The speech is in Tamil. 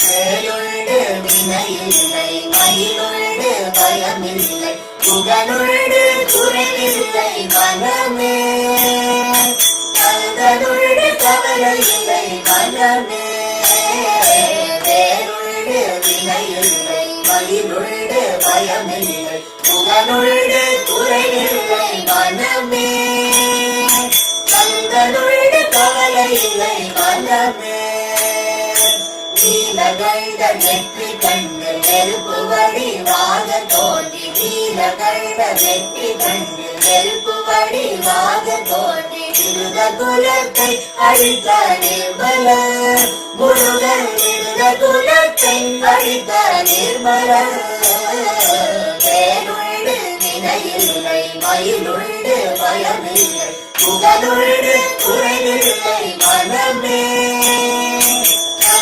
வேலுண்டு வினையில்லை மயிலுண்டு பயமில்லை புகனுண்டு குறைவில்லை மனமே கந்தனுண்டு கவலையில்லை மனமே வேலுண்டு வினையில்லை மயிலுண்டு பயமில்லை புகனுண்டு குறைவில்லை மனமே கந்தனுண்டு கவலையில்லை மனமே நீலகண்ட நெற்றி கண்டு நெருப்பு வடிவாக தோன்றி நீலகண்ட நெற்றி கண்டு நெருப்பு வடிவாக தோன்றி இருத குலத்தை அழித்த நிர்மல முருகன் இருத குலத்தை அழித்த நிர்மல வேலுண்டு வினையில்லை மயிலுண்டு பயமில்லை புகழுண்டு குறைவில்லை மனமே